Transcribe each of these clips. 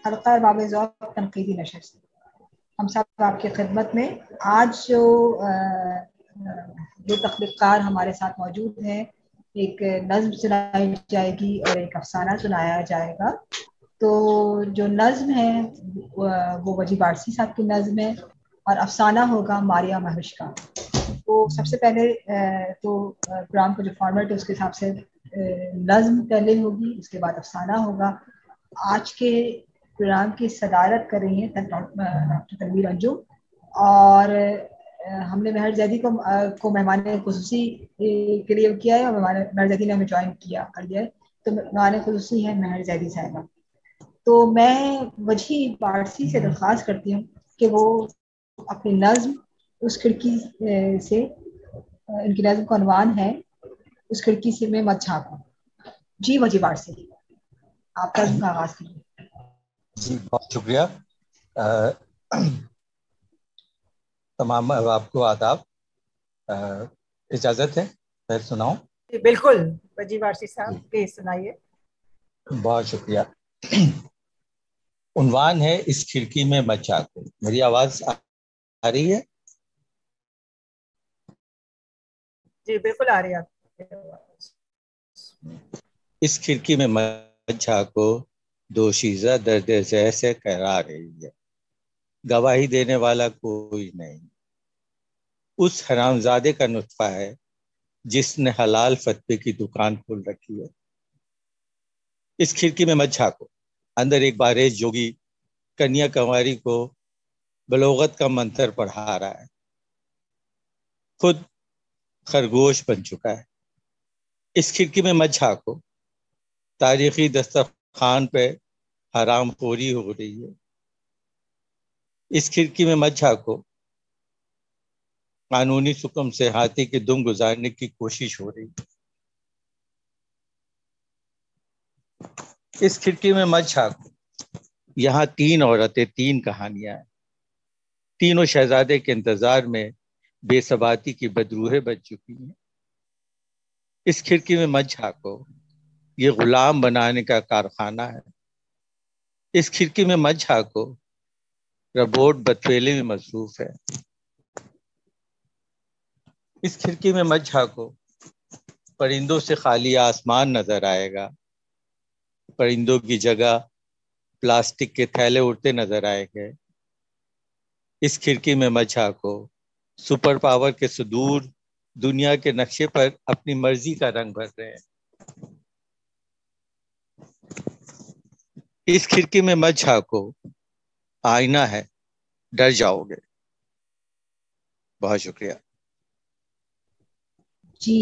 حلقہ باب ذوق تنقیدی نشر سے ہم سب آپ کی خدمت میں. آج جو تخلیق کار ہمارے ساتھ موجود ہیں, ایک نظم سنائی جائے گی اور ایک افسانہ سنایا جائے گا. تو جو نظم ہے وہ وجی بارسی صاحب کی نظم ہے, اور افسانہ ہوگا ماریا مہوش کا. تو سب سے پہلے تو پروگرام کا جو فارمیٹ ہے اس کے حساب سے نظم پہلے ہوگی, اس کے بعد افسانہ ہوگا. آج کے پروگرام کی صدارت کر رہی ہیں ڈاکٹر تنویر انجم, اور ہم نے مہر زیدی کو مہمان خصوصی کے لیے کیا ہے, اور مہر زیدی نے ہمیں جوائن کر لیا ہے. تو مہمان خصوصی ہیں مہر زیدی صاحبہ. تو میں وجی بارسی سے درخواست کرتی ہوں کہ وہ اپنی نظم اس کھڑکی سے, ان کی نظم کا عنوان ہے اس کھڑکی سے میں مت جھانکوں. جی وجی بارسی, آپ کا نظم کا آغاز کیجیے. جی بہت شکریہ. تمام آپ کو آداب. اجازت ہے میں سناؤں؟ بالکل وجی بارسی صاحب پلیز سنائیے. بہت شکریہ. عنوان ہے اس کھڑکی میں مت جھانکو. میری آواز آ رہی ہے؟ جی بالکل آ رہی ہے. اس کھڑکی میں مت جھانکو, دوشیزہ درد ذہ سے کہرا رہی ہے. گواہی دینے والا کوئی نہیں, اس حرامزادے کا نطفہ ہے جس نے حلال فتوے کی دکان کھول رکھی ہے. اس کھڑکی میں مت جھانکو. اندر ایک بارش جوگی کنیا کنواری کو بلوغت کا منتر پڑھا رہا ہے. خود خرگوش بن چکا ہے. اس کھڑکی میں مت جھانکو. تاریخی دسترخوان پہ حرام خوری ہو رہی ہے. اس کھڑکی میں مت جھانکو. قانونی سکم سے ہاتھی کے دم گزارنے کی کوشش ہو رہی ہے. اس کھڑکی میں مت جھانکو. یہاں 3 عورتیں 3 کہانیاں ہیں. تینوں شہزادے کے انتظار میں بے ثباتی کی بدروہیں بن چکی ہیں. اس کھڑکی میں مت جھانکو. یہ غلام بنانے کا کارخانہ ہے. اس کھڑکی میں مت جھانکو. ربوٹ بتویلے میں مصروف ہے. اس کھڑکی میں مت جھانکو. پرندوں سے خالی آسمان نظر آئے گا. پرندوں کی جگہ پلاسٹک کے تھیلے اڑتے نظر آئے گے. اس کھڑکی میں مت جھانکو. سپر پاور کے صدور دنیا کے نقشے پر اپنی مرضی کا رنگ بھر رہے ہیں. اس کھڑکی میں مت جھانکو. آئینہ ہے, ڈر جاؤ گے. بہت شکریہ. جی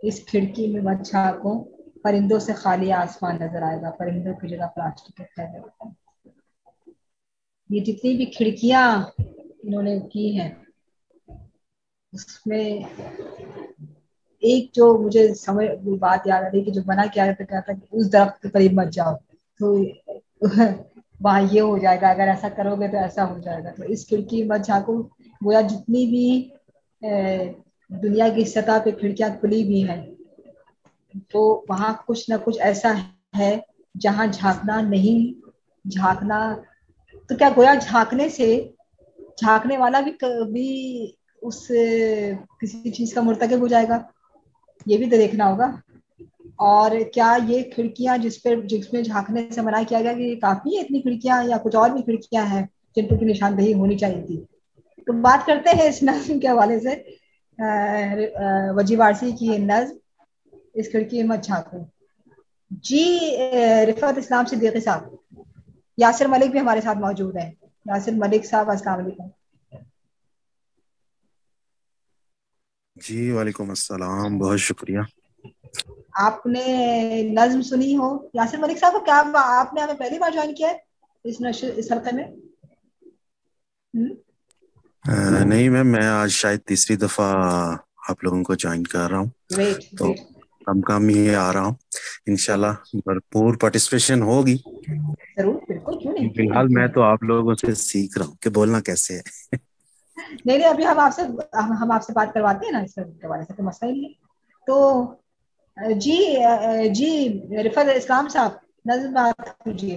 اس کھڑکی میں مت جھانکو. پرندوں سے خالی آسمان نظر آئے گا. پرندوں کی جگہ پلاسٹک کے تھیلے ہوتے ہیں. یہ جتنی بھی کھڑکیاں انہوں نے کی ہیں اس میں ایک جو مجھے سمجھ بات یاد آ رہی کہ جو منع کیا تھا کہ اس درخت کے قریب مت جاؤ, تو وہاں یہ ہو جائے گا, اگر ایسا کرو گے تو ایسا ہو جائے گا. تو اس کھڑکی مت جھانکو گویا جتنی بھی دنیا کی سطح پہ کھڑکیاں کھلی بھی ہیں تو وہاں کچھ نہ کچھ ایسا ہے جہاں جھانکنا نہیں. جھانکنا تو کیا گویا جھانکنے سے جھانکنے والا بھی اس کسی چیز کا مرتکب ہو جائے گا, یہ بھی تو دیکھنا ہوگا. اور کیا یہ کھڑکیاں جس میں جھانکنے سے منع کیا گیا کہ یہ کافی ہے اتنی کھڑکیاں, یا کچھ اور بھی کھڑکیاں ہیں جن پر کی نشاندہی ہونی چاہیے تھی. تو بات کرتے ہیں اس نظم کے حوالے سے وجی بارسی کی نظم اس کھڑکی میں مت جھانکو. جی رفعت اسلام صدیقی صاحب, یاسر ملک بھی ہمارے ساتھ موجود ہیں. یاسر ملک صاحب السلام علیکم. جی وعلیکم السلام, بہت شکریہ. آپ نے نظم سنی ہو یاسر ملک صاحب, کیا آپ نے ہمیں پہلی بار جوائن کیا ہے اس حلقے میں؟ نہیں میم, میں آج شاید تیسری دفعہ آپ لوگوں کو جوائن کر رہا ہوں. گریٹ تو گریٹ. کم ہی آ رہا ہوں. انشاءاللہ بھرپور پارٹیسپیشن ہوگی. ضرور, بالکل, کیوں نہیں, فی الحال میں تو آپ لوگوں سے سیکھ رہا ہوں کہ بولنا کیسے ہے. نہیں ابھی ہم آپ سے بات کرواتے ہیں نا اس کے حوالے سے, تو مسئلہ ہی نہیں. تو جی رفعت اسلام صاحب نظم بات کیجیے.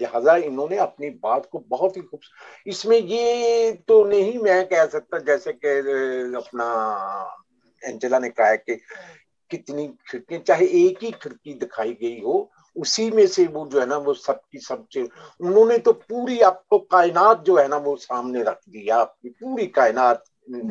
لہذا انہوں نے اپنی بات کو بہت ہی خوبصورت، اس میں یہ تو نہیں میں کہہ سکتا جیسے کہ اپنا اینجلا نے کہا ہے کہ کتنی کھڑکیاں، چاہے ایک ہی کھڑکی دکھائی گئی ہو اسی میں سے وہ جو ہے نا وہ سب کی سب انہوں نے تو پوری آپ کو کائنات جو ہے نا وہ سامنے رکھ دیا، آپ کی پوری کائنات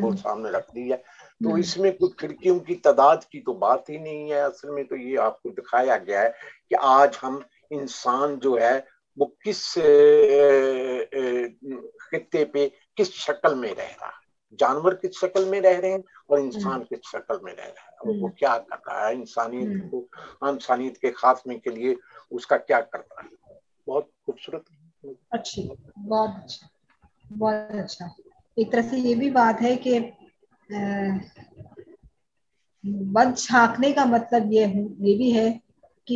وہ سامنے رکھ دی ہے. تو اس میں کچھ کھڑکیوں کی تعداد کی تو بات ہی نہیں ہے، اصل میں تو یہ آپ کو دکھایا گیا ہے کہ آج ہم انسان جو ہے وہ کس خطے پہ کس شکل میں رہ رہا ہے، جانور کس شکل میں رہ رہے ہیں اور انسان کس شکل میں رہ رہا ہے، اور وہ کیا کر رہا ہے انسانیت کو، انسانیت کے خاتمے کے لیے اس کا کیا کر رہا ہے. بہت خوبصورت. اچھی، بہت اچھا، بہت اچھا. ایک طرح سے یہ بھی بات ہے کہ بد چھانکنے کا مطلب یہ بھی ہے کہ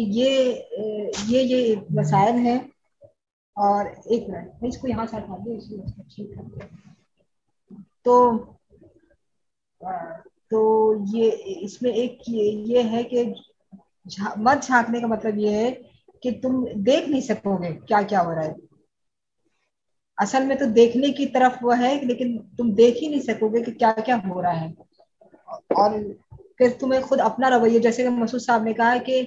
یہ مسائل ہیں. اور ایک منٹ میں اس کو یہاں سے ہٹا دوں، تو یہ اس میں ایک یہ ہے کہ مت جھانکنے کا مطلب یہ ہے کہ تم دیکھ نہیں سکو گے کیا کیا ہو رہا ہے. اصل میں تو دیکھنے کی طرف وہ ہے لیکن تم دیکھ ہی نہیں سکو گے کہ کیا کیا ہو رہا ہے. اور پھر تمہیں خود اپنا رویہ، جیسے کہ مسعود صاحب نے کہا کہ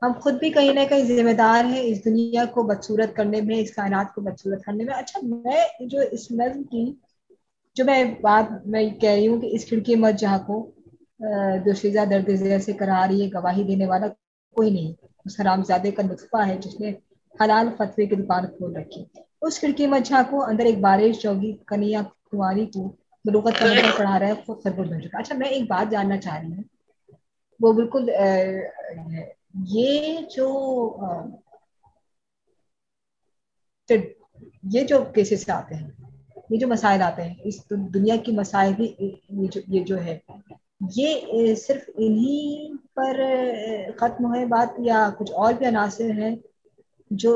ہم خود بھی کہیں نہ کہیں ذمہ دار ہیں اس دنیا کو بدصورت کرنے میں، اس کائنات کو بدصورت کرنے میں. اچھا، میں جو اس نظم کی جو بات میں کہہ رہی ہوں کہ اس کھڑکی مت جھانکو دوشیزہ درد ذیل سے کرا رہی ہے، گواہی دینے والا کوئی نہیں، اس حرامزادے کا نطفہ ہے جس نے حلال فتوے کی دکان کھول رکھی. اس کھڑکی مت جھانکو، اندر ایک بارش جوگی کنیا کنواری کو بلوغت کا منتر پڑھا رہا ہے، خود سربر بن چکا. اچھا، میں ایک بات جاننا چاہ رہی ہوں، وہ بالکل یہ جو کیسز آتے ہیں، یہ جو مسائل آتے ہیں، اس دنیا کی مسائل بھی یہ جو ہے یہ صرف انہی پر ختم ہے بات، یا کچھ اور بھی عناصر ہیں جو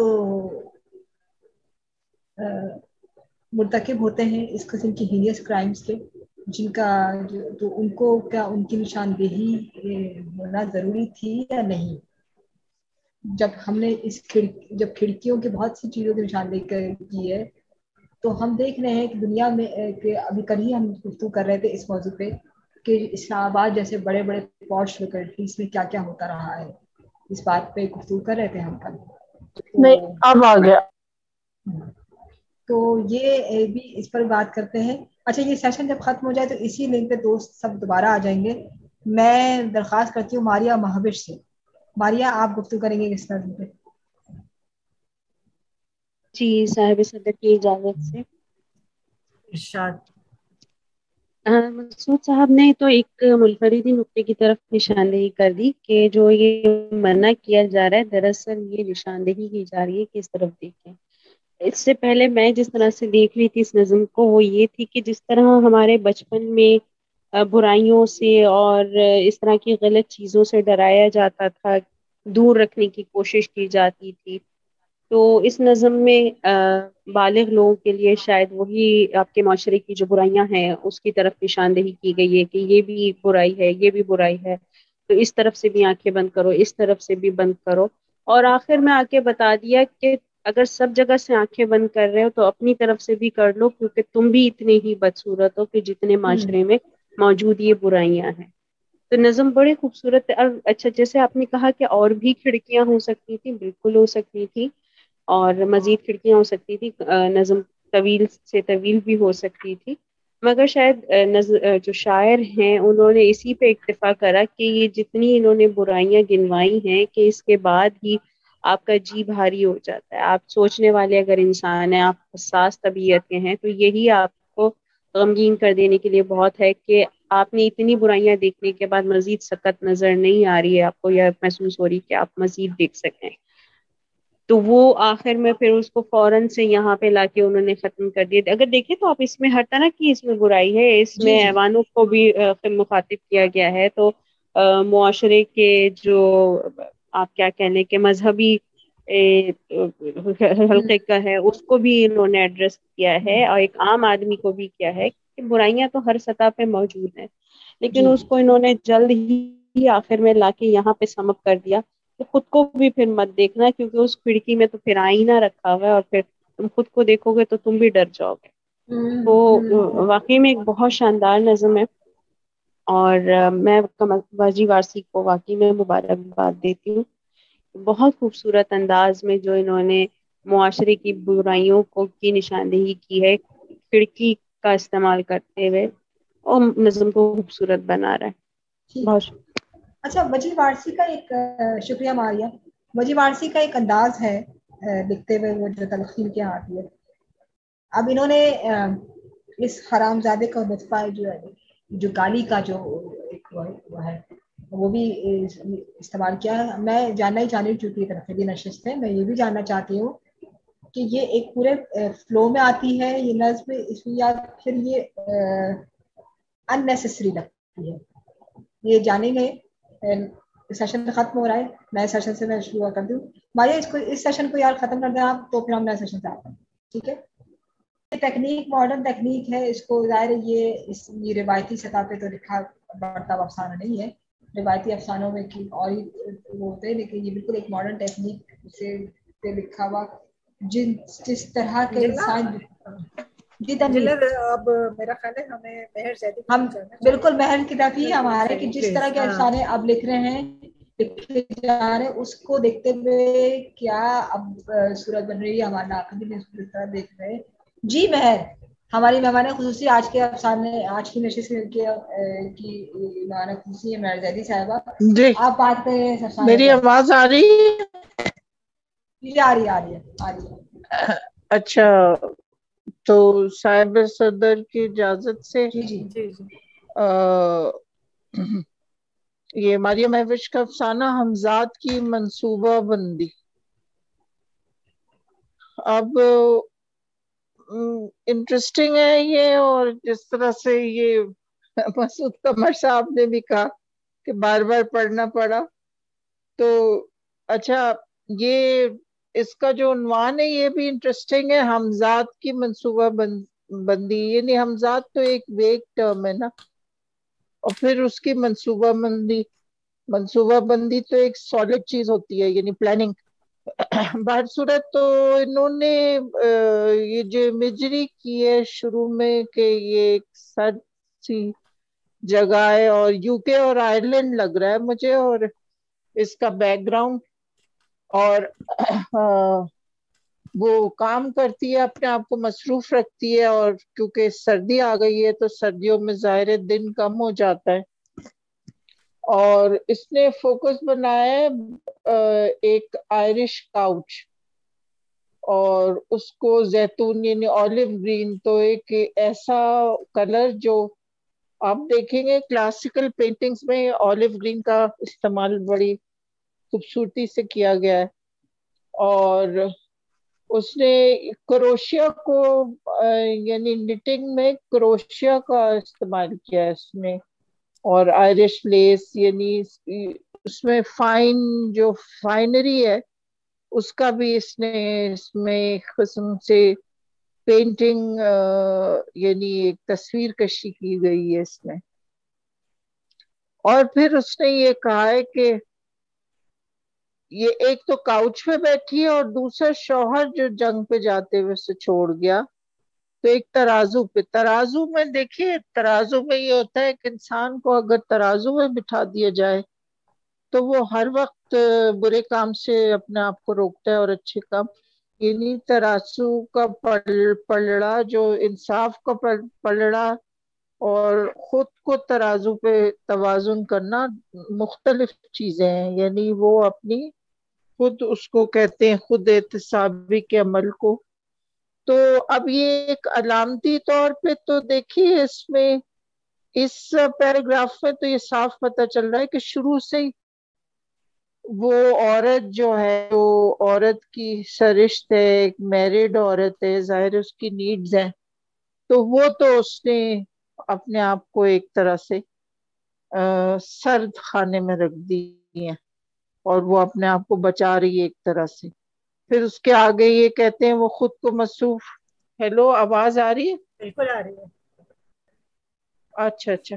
مرتکب ہوتے ہیں اس قسم کی ہینیس کرائمز کے، جن کا تو ان کو کیا ان کی نشاندہی ہونا ضروری تھی یا نہیں؟ جب ہم نے جب کھڑکیوں کی بہت سی چیزوں کی نشاندہی کی ہے تو ہم دیکھ رہے ہیں کہ دنیا میں کہ ابھی کل ہی ہم گفتگو کر رہے تھے اس موضوع پہ کہ اسلام آباد جیسے بڑے بڑے پوش لوکیلٹیز میں کیا کیا ہوتا رہا ہے، اس بات پہ گفتگو کر رہے تھے ہم کل. نہیں، اب آ گیا. تو یہ بھی اس پر بات کرتے ہیں. اچھا، یہ سیشن جب ختم ہو جائے تو اسی لنک پہ دوست سب دوبارہ آ جائیں گے. میں درخواست کرتی ہوں ماریا مہابش سے. ماریا، آپ گفتگو کریں گے اس نظم پہ؟ جی، صاحب صدر کی اجازت سے. ارشاد. مسعود صاحب نے تو ایک منفردی نقطے کی طرف نشاندہی کر دی کہ جو یہ منع کیا جا رہا ہے دراصل یہ نشاندہی کی جا رہی ہے کہ اس طرف دیکھیں. اس سے پہلے میں جس طرح سے دیکھ رہی تھی اس نظم کو وہ یہ تھی کہ جس طرح ہمارے بچپن میں برائیوں سے اور اس طرح کی غلط چیزوں سے ڈرایا جاتا تھا، دور رکھنے کی کوشش کی جاتی تھی، تو اس نظم میں بالغ لوگوں کے لیے شاید وہی آپ کے معاشرے کی جو برائیاں ہیں اس کی طرف نشاندہی کی گئی ہے کہ یہ بھی برائی ہے، یہ بھی برائی ہے، تو اس طرف سے بھی آنکھیں بند کرو، اس طرف سے بھی بند کرو. اور آخر میں آ کے بتا دیا کہ اگر سب جگہ سے آنکھیں بند کر رہے ہو تو اپنی طرف سے بھی کر لو، کیونکہ تم بھی اتنے ہی بدصورت ہو کہ جتنے معاشرے میں موجود یہ برائیاں ہیں. تو نظم بڑی خوبصورت ہے. اچھا، جیسے آپ نے کہا کہ اور بھی کھڑکیاں ہو سکتی تھی، بالکل ہو سکتی تھی، اور مزید کھڑکیاں ہو سکتی تھی، نظم طویل سے طویل بھی ہو سکتی تھی، مگر شاید جو شاعر ہیں انہوں نے اسی پہ اکتفا کرا کہ یہ جتنی انہوں نے برائیاں گنوائی ہیں کہ اس کے بعد ہی آپ کا جی بھاری ہو جاتا ہے. آپ سوچنے والے اگر انسان ہیں، آپ حساس طبیعت کے ہیں، تو یہی آپ کو غمگین کر دینے کے لیے بہت ہے کہ آپ نے اتنی برائیاں دیکھنے کے بعد مزید سکت نظر نہیں آ رہی ہے آپ کو، یا محسوس ہو رہی کہ آپ مزید دیکھ سکیں. تو وہ آخر میں پھر اس کو فوراً سے یہاں پہ لا کے انہوں نے ختم کر دیا. اگر دیکھیں تو آپ اس میں ہر طرح کی اس میں برائی ہے، اس میں ایوانوں کو بھی مخاطب کیا گیا ہے، تو معاشرے کے جو آپ کیا کہنے کہ مذہبی حلقے کا ہے اس کو بھی انہوں نے ایڈریس کیا ہے، اور ایک عام آدمی کو بھی کیا ہے کہ برائیاں تو ہر سطح پہ موجود ہیں، لیکن اس کو انہوں نے جلد ہی آخر میں لا کے یہاں پہ سم اپ کر دیا تو خود کو بھی پھر مت دیکھنا، کیونکہ اس کھڑکی میں تو پھر آئینہ رکھا ہوا ہے، اور پھر تم خود کو دیکھو گے تو تم بھی ڈر جاؤ گے. تو واقعی میں ایک بہت شاندار نظم ہے، اور میں باجی وارسی کو واقعی میں مبارکباد دیتی ہوں. بہت خوبصورت انداز میں جو انہوں نے معاشرے کی برائیوں کی نشاندہی کی ہے کھڑکی کا استعمال کرتے ہوئے، اور نظم کو خوبصورت بنا رہا ہے. بہت شکریہ. اچھا، وجی وارسی کا ایک شکریہ ماریہ. وجی وارسی کا ایک انداز ہے لکھتے ہوئے وہ جو تلخین کے ہاتھ ہے. اب انہوں نے اس حرام زادے کا نطفہ جو گالی کا جو ایک وہ ہے وہ بھی استعمال کیا ہے. میں جاننا ہی چاہتی ہوں، چونکہ تنقیدی نشست ہے، میں یہ بھی جاننا چاہتی ہوں کہ یہ ایک پورے فلو میں آتی ہے یہ نظم یا پھر یہ اننیسیسری لگتی ہے. یہ جانیں گے. سیشن ختم ہو رہا ہے، نئے سیشن سے میں شروع کر دوں. ماریہ اس سیشن کو یار ختم کر دیں آپ، تو پھر ہم نئے سیشن سے آتے ہیں. ٹھیک ہے. ٹیکنیک ماڈرن ٹیکنیک ہے، اس کو ظاہر یہ روایتی سطح پہ تو لکھا بڑھتا افسانہ نہیں ہے. روایتی افسانوں میں اور ہی وہ ہوتے ہیں، لیکن یہ بالکل ایک ماڈرن ٹیکنیک سے لکھا ہوا جس طرح کے انسان. جی تنویر، اب میرا خیال ہے ہمیں مہر زیدی ہم بالکل مہر کی طرف ہی ہمارے کہ جس طرح کے افسانے اب لکھ رہے ہیں لکھے جا رہے ہیں اس کو دیکھتے ہوئے کیا اب صورت بن رہی ہے ہمارا ناقد بھی اس طرح دیکھ رہے ہیں. جی مہر ہماری مہمان خصوصی آج کے افسانے آج کی نشست کی مہمان خصوصی ہے مہر زیدی صاحبہ. جی آپ بات کریں. میری آواز آ رہی ہے؟ جی آ رہی ہے. اچھا، تو صاحب صدر کی اجازت سے جی جی جی جی یہ ماریہ مہوش کا افسانہ حمزات کی منصوبہ بندی. اب انٹرسٹنگ ہے یہ، اور جس طرح سے یہ مسعود قمر صاحب نے بھی کہا کہ بار بار پڑھنا پڑا، تو اچھا یہ اس کا جو عنوان ہے یہ بھی انٹرسٹنگ ہے، حمزات کی منصوبہ بندی. یعنی حمزات تو ایک ویگ ٹرم ہے نا، اور پھر اس کی منصوبہ بندی تو ایک سالڈ چیز ہوتی ہے، یعنی پلاننگ. بہر صورت تو انہوں نے یہ جو امیجری کی ہے شروع میں کہ یہ ایک سچ سی جگہ ہے، اور یو کے اور آئرلینڈ لگ رہا ہے مجھے، اور اس کا بیک گراؤنڈ، اور وہ کام کرتی ہے، اپنے آپ کو مصروف رکھتی ہے، اور کیونکہ سردی آ گئی ہے تو سردیوں میں ظاہر دن کم ہو جاتا ہے. اور اس نے فوکس بنایا ہے ایک آئرش کاؤچ، اور اس کو زیتون یعنی اولیو گرین، تو ایک ایسا کلر جو آپ دیکھیں گے کلاسیکل پینٹنگز میں اولیو گرین کا استعمال بڑی خوبصورتی سے کیا گیا ہے. اور اس نے کروشیا کو یعنی نٹنگ میں کروشیا کا استعمال کیا ہے اس میں، اور آئرش لیس، یعنی اس میں فائن جو فائنری ہے اس کا بھی اس نے اس میں قسم سے پینٹنگ یعنی ایک تصویر کشی کی گئی ہے اس میں. اور پھر اس نے یہ کہا ہے کہ یہ ایک تو کاؤچ پہ بیٹھی ہے، اور دوسرا شوہر جو جنگ پہ جاتے ہوئے اسے چھوڑ گیا، تو ایک ترازو پہ. ترازو میں دیکھیے، ترازو میں یہ ہوتا ہے کہ انسان کو اگر ترازو میں بٹھا دیا جائے تو وہ ہر وقت برے کام سے اپنے آپ کو روکتا ہے اور اچھے کام. یعنی ترازو کا پلڑا جو انصاف کا پلڑا اور خود کو ترازو پہ توازن کرنا مختلف چیزیں ہیں. یعنی وہ اپنی خود اس کو کہتے ہیں خود احتسابی کے عمل کو. تو اب یہ ایک علامتی طور پہ تو دیکھیے اس میں اس پیراگراف میں تو یہ صاف پتہ چل رہا ہے کہ شروع سے ہی وہ عورت جو ہے، وہ عورت کی سرشت ہے، ایک میرڈ عورت ہے، ظاہر اس کی نیڈز ہیں، تو وہ تو اس نے اپنے آپ کو ایک طرح سے سرد خانے میں رکھ دی ہیں، اور وہ اپنے آپ کو بچا رہی ہے ایک طرح سے. پھر اس کے آگے یہ کہتے ہیں وہ خود کو مصروف. ہیلو، آواز آ رہی ہے؟ بالکل آ رہی ہے. اچھا.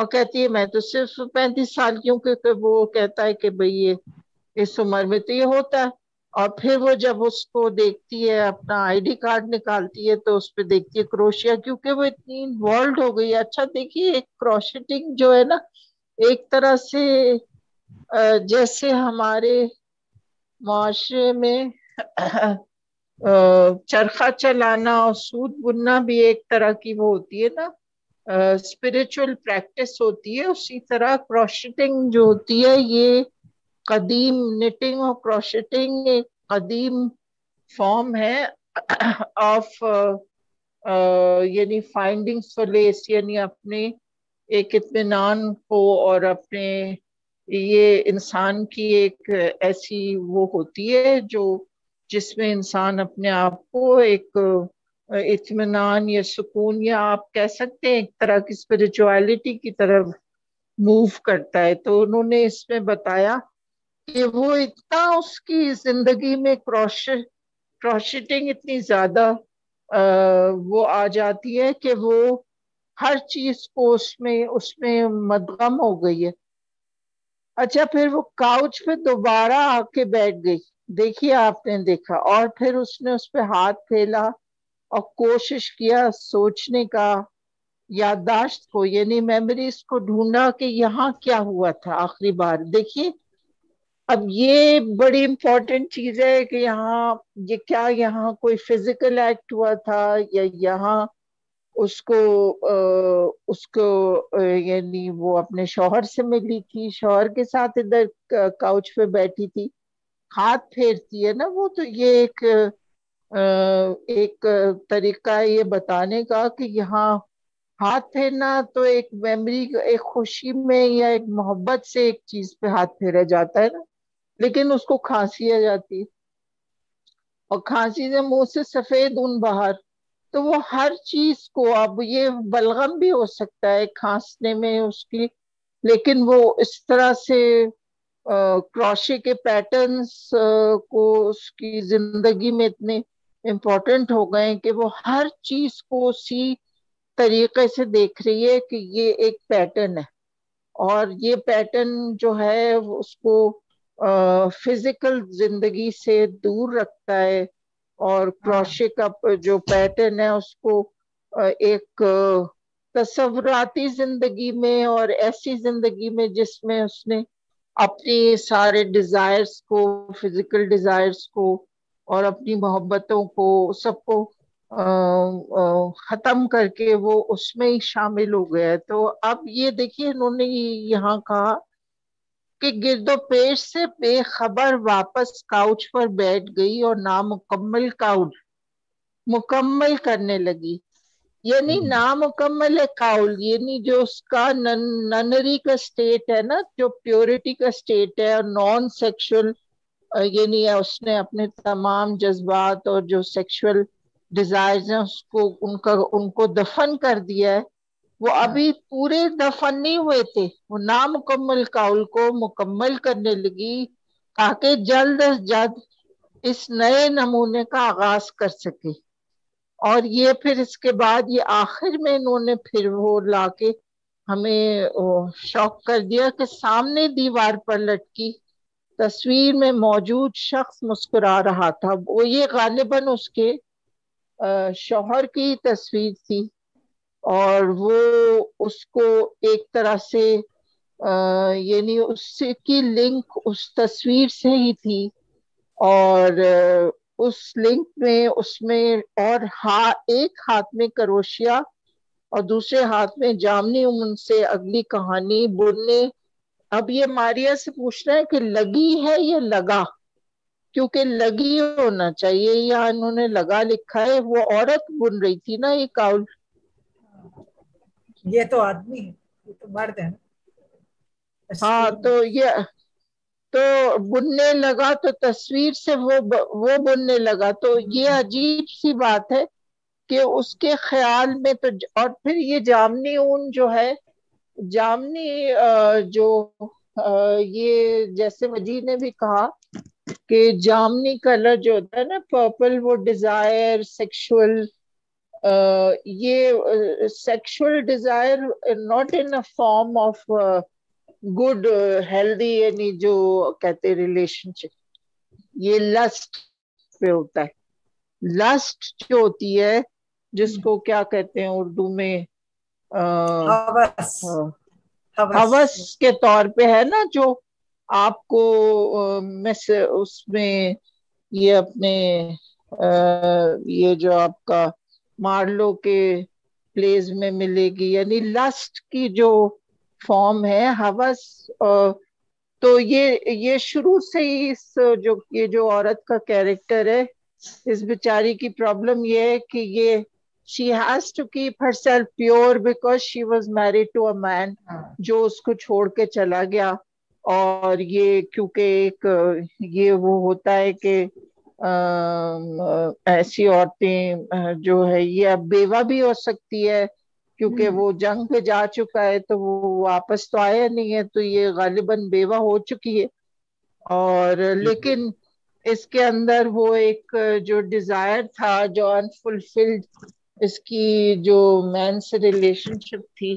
اور کہتی ہے میں تو صرف 35 سال کی ہوں، کیونکہ وہ کہتا ہے کہ بھئی یہ اس عمر میں تو یہ ہوتا ہے. اور پھر وہ جب اس کو دیکھتی ہے، اپنا آئی ڈی کارڈ نکالتی ہے تو اس پہ دیکھتی ہے کروشیا، کیونکہ وہ اتنی انوالوڈ ہو گئی ہے. اچھا دیکھیے ایک کروشیٹنگ جو ہے نا، ایک طرح سے جیسے ہمارے معاشرے میں چرخہ چلانا اور سوت بننا بھی ایک طرح کی وہ ہوتی ہے نا، اسپرچل پریکٹس ہوتی ہے، اسی طرح کروشیٹنگ جو ہوتی ہے یہ قدیم نیٹنگ اور کروشیٹنگ ایک قدیم فارم ہے آف یعنی فائنڈنگ سولیس، یعنی اپنے ایک اطمینان کو اور اپنے یہ انسان کی ایک ایسی وہ ہوتی ہے جو جس میں انسان اپنے آپ کو ایک اطمینان یا سکون یا آپ کہہ سکتے ہیں ایک طرح کی اسپرچویلٹی کی طرف موو کرتا ہے. تو انہوں نے اس میں بتایا کہ وہ اتنا اس کی زندگی میں کروشیٹنگ اتنی زیادہ وہ آ جاتی ہے کہ وہ ہر چیز کو اس میں مدغم ہو گئی ہے. اچھا پھر وہ کاؤچ پہ دوبارہ آ کے بیٹھ گئی، دیکھیے آپ نے دیکھا، اور پھر اس نے اس پہ ہاتھ پھیلا اور کوشش کیا سوچنے کا، یادداشت کو یعنی میموریز کو ڈھونڈا کہ یہاں کیا ہوا تھا آخری بار. دیکھیے اب یہ بڑی امپورٹنٹ چیز ہے کہ یہاں کوئی فزیکل ایکٹ ہوا تھا یا یہاں اس کو یعنی وہ اپنے شوہر سے ملی تھی، شوہر کے ساتھ ادھر کاؤچ پہ بیٹھی تھی، ہاتھ پھیرتی ہے نا وہ. تو یہ ایک طریقہ ہے یہ بتانے کا کہ یہاں ہاتھ پھیرنا تو ایک میموری، ایک خوشی میں یا ایک محبت سے ایک چیز پہ ہاتھ پھیرا جاتا ہے نا، لیکن اس کو کھانسی آ جاتی ہے اور کھانسی سے منہ سے سفید اون باہر. تو وہ ہر چیز کو، اب یہ بلغم بھی ہو سکتا ہے کھانسنے میں اس کی، لیکن وہ اس طرح سے کروشے کے پیٹرنز کو اس کی زندگی میں اتنے امپورٹنٹ ہو گئے کہ وہ ہر چیز کو اسی طریقے سے دیکھ رہی ہے کہ یہ ایک پیٹرن ہے، اور یہ پیٹرن جو ہے اس کو فزیکل زندگی سے دور رکھتا ہے. اور کروشے کا جو پیٹرن ہے اس کو ایک تصوراتی زندگی میں اور ایسی زندگی میں جس میں اس نے اپنی سارے ڈیزائرز کو، فزیکل ڈیزائرز کو اور اپنی محبتوں کو سب کو ختم کر کے وہ اس میں ہی شامل ہو گیا ہے. تو اب یہ دیکھیے انہوں نے یہاں کہا کہ گرد و پیش سے بے خبر واپس کاؤچ پر بیٹھ گئی اور نامکمل کاؤل مکمل کرنے لگی. یعنی نامکمل کاؤل یعنی جو اس کا ننری کا سٹیٹ ہے نا، جو پیورٹی کا سٹیٹ ہے اور نان سیکشل، یعنی اس نے اپنے تمام جذبات اور جو سیکشل ڈیزائرز ہیں اس کو ان کو دفن کر دیا ہے. وہ ابھی پورے دفن نہیں ہوئے تھے، وہ نامکمل کاؤل کو مکمل کرنے لگی تاکہ جلد از جلد اس نئے نمونے کا آغاز کر سکے. اور یہ پھر اس کے بعد یہ آخر میں انہوں نے پھر وہ لا کے ہمیں شوق کر دیا کہ سامنے دیوار پر لٹکی تصویر میں موجود شخص مسکرا رہا تھا. وہ یہ غالباً اس کے شوہر کی تصویر تھی، اور وہ اس کو ایک طرح سے یعنی اس کی لنک اس تصویر سے ہی تھی، اور اس لنک میں اس میں اور ایک ہاتھ میں کروشیا اور دوسرے ہاتھ میں جامنی ان سے اگلی کہانی بننے. اب یہ ماریا سے پوچھنا ہے کہ لگی ہے یا لگا، کیونکہ لگی ہونا چاہیے، یا انہوں نے لگا لکھا ہے. وہ عورت بن رہی تھی نا یہ کاؤل. یہ تو آدمی ہے، یہ تو مرد ہے نا. ہاں تو بننے لگا تو تصویر سے وہ بننے لگا. تو یہ عجیب سی بات ہے کہ اس کے خیال میں تو، اور پھر یہ جامنی اون جو ہے، جامنی جو یہ جیسے وجی نے بھی کہا کہ جامنی کلر جو ہوتا ہے نا پرپل، وہ ڈیزائر، سیکشول یہ sexual desire not in a form of good healthy, یعنی جو کہتے ریلیشن شپ، یہ لسٹ پہ ہوتا ہے. لسٹ جو ہوتی ہے جس کو کیا کہتے ہیں اردو میں ہوس کے طور پہ ہے نا، جو آپ کو اس میں یہ اپنے یہ جو آپ کا مارلو کے پلیز میں ملے گی، یعنی لسٹ کی جو فارم ہے ہوس. تو یہ شروع سے ہی یہ جو عورت کا کیریکٹر ہے، اس بیچاری کی پرابلم یہ ہے کہ یہ she has to keep herself pure because she was married to a man جو اس کو چھوڑ کے چلا گیا. اور یہ کیونکہ ایک یہ وہ ہوتا ہے کہ ایسی عورتیں جو ہے یہ اب بیوہ بھی ہو سکتی ہے، کیونکہ وہ جنگ پہ جا چکا ہے تو وہ واپس تو آیا نہیں ہے، تو یہ غالباً بیوہ ہو چکی ہے. اور لیکن اس کے اندر وہ ایک جو ڈیزائر تھا جو انفلفلڈ، اس کی جو مین سے ریلیشن شپ تھی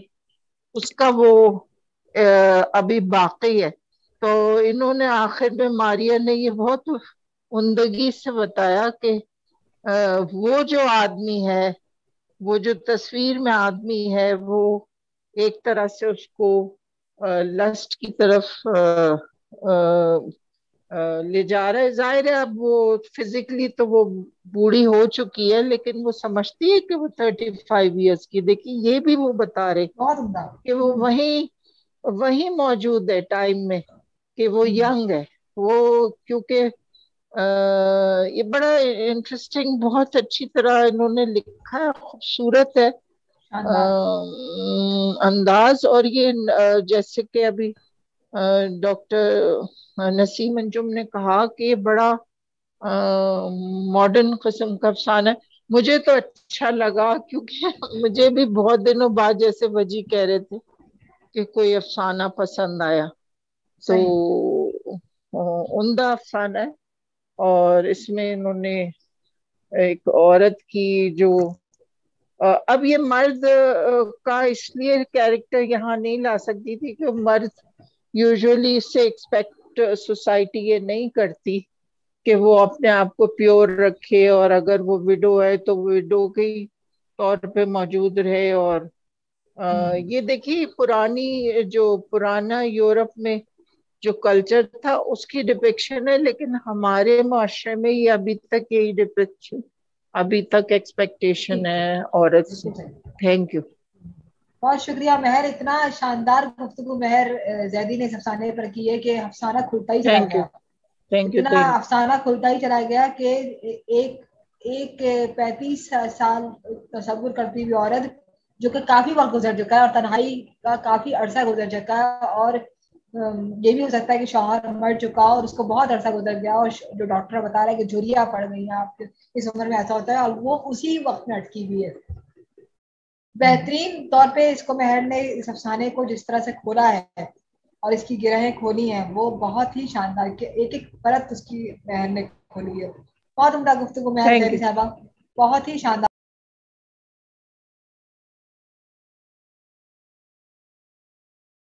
اس کا وہ ابھی باقی ہے. تو انہوں نے آخر میں ماریا نے یہ بہت عمدگی سے بتایا کہ وہ جو آدمی ہے، وہ جو تصویر میں آدمی ہے، وہ ایک طرح سے اس کو لسٹ کی طرف لے جا رہا ہے. ظاہر ہے اب وہ فزیکلی تو وہ بوڑھی ہو چکی ہے، لیکن وہ سمجھتی ہے کہ وہ 35 ایئرس کی. دیکھیں یہ بھی وہ بتا رہے کہ وہ وہیں موجود ہے ٹائم میں، کہ وہ ینگ ہے. وہ کیونکہ یہ بڑا انٹرسٹنگ، بہت اچھی طرح انہوں نے لکھا ہے، خوبصورت ہے انداز. اور یہ جیسے کہ ابھی ڈاکٹر نسیم انجم نے کہا کہ یہ بڑا ماڈرن قسم کا افسانہ ہے. مجھے تو اچھا لگا کیونکہ مجھے بھی بہت دنوں بعد جیسے وجی کہہ رہے تھے کہ کوئی افسانہ پسند آیا، تو عمدہ افسانہ ہے. اور اس میں انہوں نے ایک عورت کی جو اب یہ مرد کا اس لیے کیریکٹر یہاں نہیں لا سکتی تھی کہ مرد یوزولی اس سے ایکسپیکٹ سوسائٹی یہ نہیں کرتی کہ وہ اپنے آپ کو پیور رکھے، اور اگر وہ وڈو ہے تو وڈو کے طور پہ موجود رہے. اور یہ دیکھیے پرانا یورپ میں جو کلچر تھا اس کی ڈپکشن ہے، لیکن ہمارے معاشرے میں یہ ابھی تک یہی ڈپکشن، ابھی تک ایکسپیکٹیشن ہے عورت سے. Thank you. بہت شکریہ مہر، اتنا شاندار گفتگو مہر زیدی نے اس افسانے پر کی ہے کہ افسانہ کھلتا ہی چلا گیا. اتنا افسانہ کھلتا ہی چلا گیا کہ ایک 35 سال تصور کرتی ہوئی عورت جو کہ کافی وقت گزر چکا ہے اور تنہائی کا کافی عرصہ گزر چکا ہے، اور یہ بھی ہو سکتا ہے کہ شوہر مر چکا اور اس کو بہت عرصہ گزر گیا، اور جو ڈاکٹر بتا رہا ہے کہ جھریاں پڑ گئی ہیں، آپ اس عمر میں ایسا ہوتا ہے، اور وہ اسی وقت میں اٹکی ہوئی ہے. بہترین طور پہ اس کو مہر نے اس افسانے کو جس طرح سے کھولا ہے اور اس کی گرہیں کھولی ہیں وہ بہت ہی شاندار، ایک ایک پرت اس کی مہر نے کھولی ہے. بہت عمدہ گفتگو مہر زیدی صاحبہ، بہت ہی شاندار.